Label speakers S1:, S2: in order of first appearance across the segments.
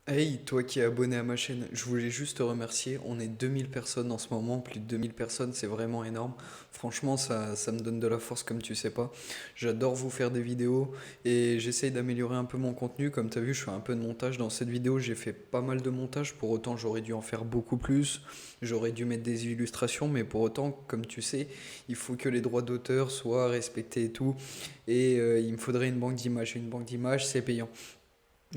S1: Hey, toi qui es abonné à ma chaîne, je voulais juste te remercier. On est 2000 personnes en ce moment, plus de 2000 personnes, c'est vraiment énorme. Franchement, ça me donne de la force comme tu sais pas. J'adore vous faire des vidéos et j'essaye d'améliorer un peu mon contenu. Comme tu as vu, je fais un peu de montage. Dans cette vidéo, j'ai fait pas mal de montage. Pour autant, j'aurais dû en faire beaucoup plus. J'aurais dû mettre des illustrations, mais pour autant, comme tu sais, il faut que les droits d'auteur soient respectés et tout. Et il me faudrait une banque d'images. Une banque d'images, c'est payant.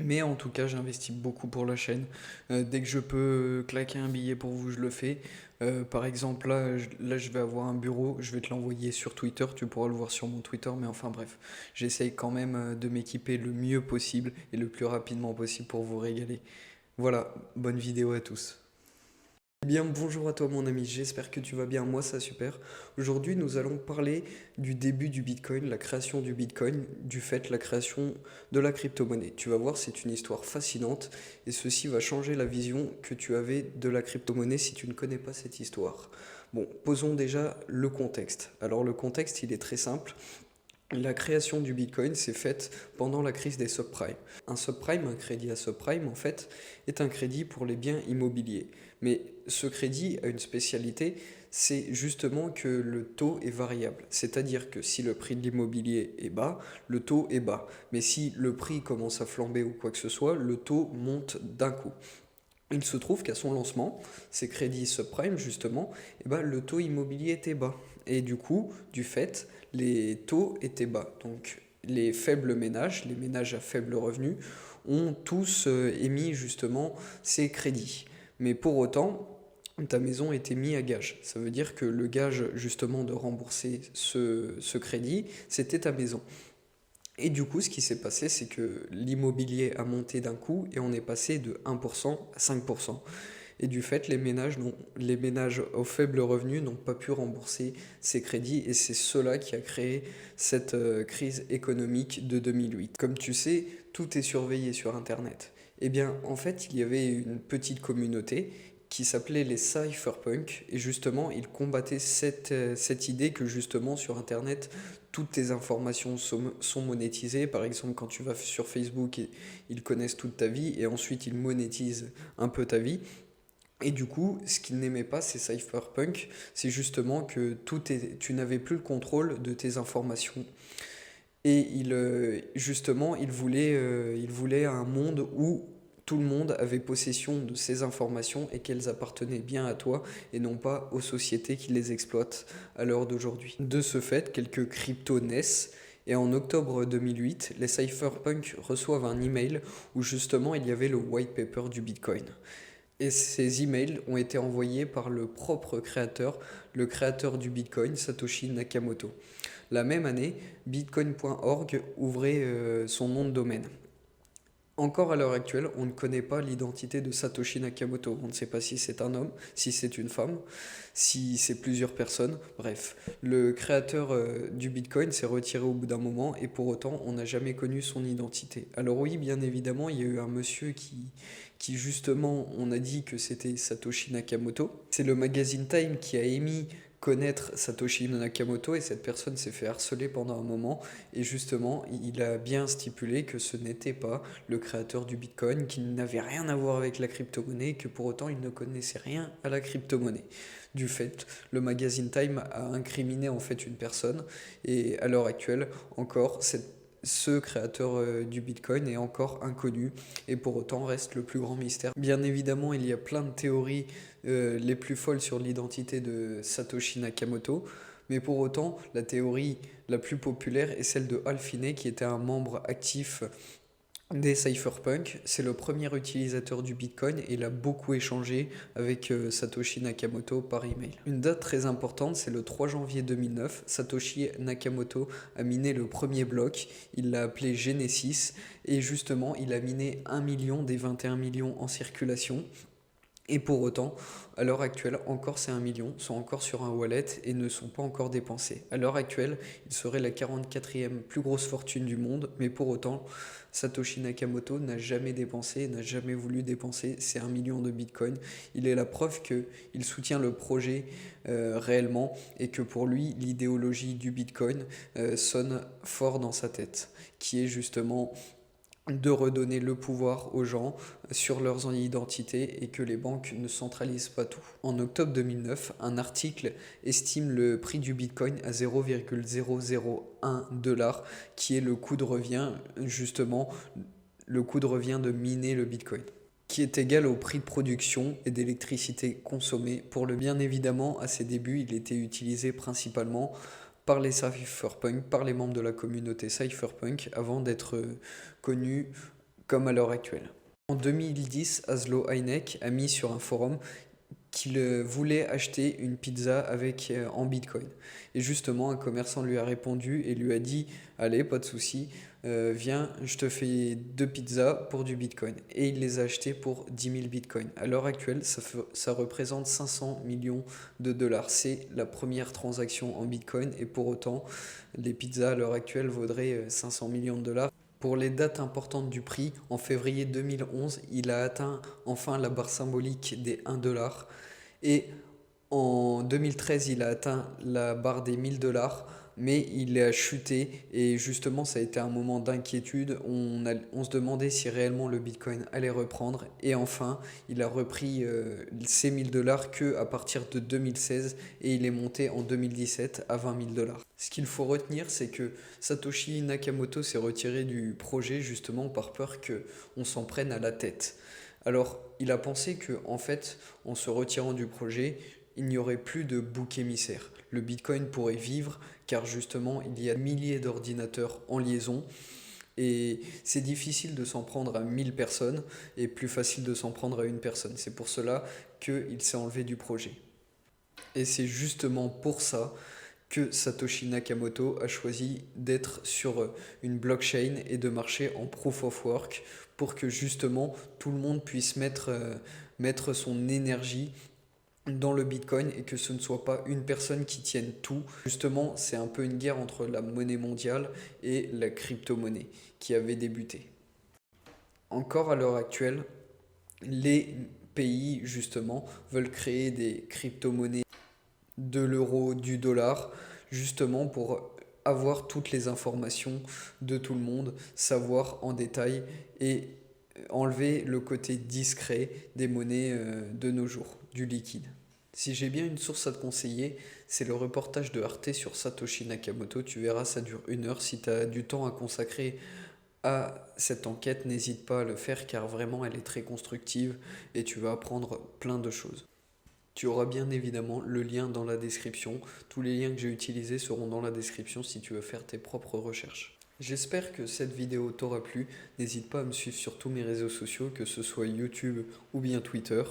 S1: Mais en tout cas, j'investis beaucoup pour la chaîne. Dès que je peux claquer un billet pour vous, je le fais. Par exemple, là, je vais avoir un bureau, je vais te l'envoyer sur Twitter, tu pourras le voir sur mon Twitter, mais enfin bref, j'essaye quand même de m'équiper le mieux possible et le plus rapidement possible pour vous régaler. Voilà, bonne vidéo à tous. Eh bien, bonjour à toi mon ami, j'espère que tu vas bien, moi ça super. Aujourd'hui nous allons parler du début du Bitcoin, la création du Bitcoin, du fait la création de la crypto-monnaie. Tu vas voir, c'est une histoire fascinante et ceci va changer la vision que tu avais de la crypto-monnaie si tu ne connais pas cette histoire. Bon, posons déjà le contexte. Alors le contexte il est très simple. La création du Bitcoin s'est faite pendant la crise des subprimes. Un subprime, un crédit à subprime, en fait, est un crédit pour les biens immobiliers. Mais ce crédit a une spécialité, c'est justement que le taux est variable. C'est-à-dire que si le prix de l'immobilier est bas, le taux est bas. Mais si le prix commence à flamber ou quoi que ce soit, le taux monte d'un coup. Il se trouve qu'à son lancement, ces crédits subprime, justement, le taux immobilier était bas. Et du coup, du fait, les taux étaient bas. Donc les faibles ménages, les ménages à faible revenu, ont tous émis justement ces crédits. Mais pour autant, ta maison était mise à gage. Ça veut dire que le gage justement de rembourser ce crédit, c'était ta maison. Et du coup, ce qui s'est passé, c'est que l'immobilier a monté d'un coup et on est passé de 1% à 5%. Et du fait, les ménages aux faibles revenus n'ont pas pu rembourser ces crédits et c'est cela qui a créé cette crise économique de 2008. Comme tu sais, tout est surveillé sur Internet. Eh bien, en fait, il y avait une petite communauté qui s'appelait les cypherpunks et justement, ils combattaient cette idée que justement sur Internet, toutes tes informations sont monétisées. Par exemple, quand tu vas sur Facebook, ils connaissent toute ta vie et ensuite ils monétisent un peu ta vie. Et du coup, ce qu'ils n'aimaient pas, ces cypherpunks, c'est justement que tu n'avais plus le contrôle de tes informations. Et justement, ils voulaient un monde où tout le monde avait possession de ces informations et qu'elles appartenaient bien à toi et non pas aux sociétés qui les exploitent à l'heure d'aujourd'hui. De ce fait, quelques cryptos naissent et en octobre 2008, les cypherpunks reçoivent un email où justement il y avait le white paper du Bitcoin. Et ces emails ont été envoyés par le propre créateur, le créateur du Bitcoin, Satoshi Nakamoto. La même année, bitcoin.org ouvrait son nom de domaine. Encore à l'heure actuelle, on ne connaît pas l'identité de Satoshi Nakamoto. On ne sait pas si c'est un homme, si c'est une femme, si c'est plusieurs personnes. Bref, le créateur du Bitcoin s'est retiré au bout d'un moment et pour autant, on n'a jamais connu son identité. Alors oui, bien évidemment, il y a eu un monsieur qui justement, on a dit que c'était Satoshi Nakamoto. C'est le magazine Time qui a émis connaître Satoshi Nakamoto et cette personne s'est fait harceler pendant un moment et justement il a bien stipulé que ce n'était pas le créateur du Bitcoin, qu'il n'avait rien à voir avec la crypto-monnaie, que pour autant il ne connaissait rien à la crypto-monnaie. Du fait, le magazine Time a incriminé en fait une personne et à l'heure actuelle encore ce créateur du Bitcoin est encore inconnu et pour autant reste le plus grand mystère. Bien évidemment, il y a plein de théories les plus folles sur l'identité de Satoshi Nakamoto, mais pour autant, la théorie la plus populaire est celle de Hal Finney, qui était un membre actif des cypherpunks. C'est le premier utilisateur du Bitcoin et il a beaucoup échangé avec Satoshi Nakamoto par email. Une date très importante, c'est le 3 janvier 2009. Satoshi Nakamoto a miné le premier bloc, il l'a appelé Genesis et justement il a miné 1 million des 21 millions en circulation. Et pour autant, à l'heure actuelle, encore ces 1 million sont encore sur un wallet et ne sont pas encore dépensés. À l'heure actuelle, il serait la 44e plus grosse fortune du monde, mais pour autant, Satoshi Nakamoto n'a jamais dépensé, n'a jamais voulu dépenser ces 1 million de Bitcoin. Il est la preuve qu'il soutient le projet réellement et que pour lui, l'idéologie du Bitcoin sonne fort dans sa tête, qui est justement de redonner le pouvoir aux gens sur leurs identités et que les banques ne centralisent pas tout. En octobre 2009, un article estime le prix du Bitcoin à 0,001 $, qui est le coût de revient, justement, le coût de revient de miner le Bitcoin, qui est égal au prix de production et d'électricité consommée. Pour le bien évidemment, à ses débuts, il était utilisé principalement par les cypherpunks, par les membres de la communauté cypherpunk, avant d'être connu comme à l'heure actuelle. En 2010, Laszlo Heinek a mis sur un forum qu'il voulait acheter une pizza avec en Bitcoin. Et justement, un commerçant lui a répondu et lui a dit: allez, pas de souci, viens, je te fais 2 pizzas pour du Bitcoin. Et il les a achetées pour 10 000 Bitcoins. À l'heure actuelle, ça représente 500 millions de dollars. C'est la première transaction en Bitcoin et pour autant, les pizzas à l'heure actuelle vaudraient 500 millions de dollars. Pour les dates importantes du prix, en février 2011, il a atteint enfin la barre symbolique des 1 $. Et en 2013, il a atteint la barre des 1 000 $, mais il a chuté. Et justement, ça a été un moment d'inquiétude. On se demandait si réellement le Bitcoin allait reprendre. Et enfin, il a repris ces 1 000 $ que à partir de 2016. Et il est monté en 2017 à 20 000 $. Ce qu'il faut retenir, c'est que Satoshi Nakamoto s'est retiré du projet justement par peur qu'on s'en prenne à la tête. Alors, il a pensé que, en fait, en se retirant du projet, il n'y aurait plus de bouc émissaire. Le Bitcoin pourrait vivre car justement, il y a milliers d'ordinateurs en liaison et c'est difficile de s'en prendre à 1000 personnes et plus facile de s'en prendre à une personne. C'est pour cela qu'il s'est enlevé du projet. Et c'est justement pour ça que Satoshi Nakamoto a choisi d'être sur une blockchain et de marcher en proof of work pour que justement tout le monde puisse mettre son énergie dans le Bitcoin et que ce ne soit pas une personne qui tienne tout. Justement, c'est un peu une guerre entre la monnaie mondiale et la crypto-monnaie qui avait débuté. Encore à l'heure actuelle, les pays justement veulent créer des crypto-monnaies de l'euro, du dollar, justement pour avoir toutes les informations de tout le monde, savoir en détail et enlever le côté discret des monnaies de nos jours, du liquide. Si j'ai bien une source à te conseiller, c'est le reportage de Arte sur Satoshi Nakamoto. Tu verras, ça dure 1 heure. Si tu as du temps à consacrer à cette enquête, n'hésite pas à le faire car vraiment elle est très constructive et tu vas apprendre plein de choses. Tu auras bien évidemment le lien dans la description. Tous les liens que j'ai utilisés seront dans la description si tu veux faire tes propres recherches. J'espère que cette vidéo t'aura plu. N'hésite pas à me suivre sur tous mes réseaux sociaux, que ce soit YouTube ou bien Twitter.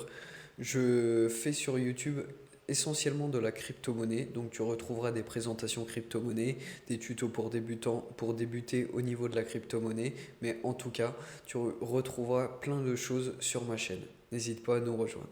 S1: Je fais sur YouTube essentiellement de la crypto-monnaie, donc tu retrouveras des présentations crypto-monnaie, des tutos pour débutants, pour débuter au niveau de la crypto-monnaie, mais en tout cas, tu retrouveras plein de choses sur ma chaîne. N'hésite pas à nous rejoindre.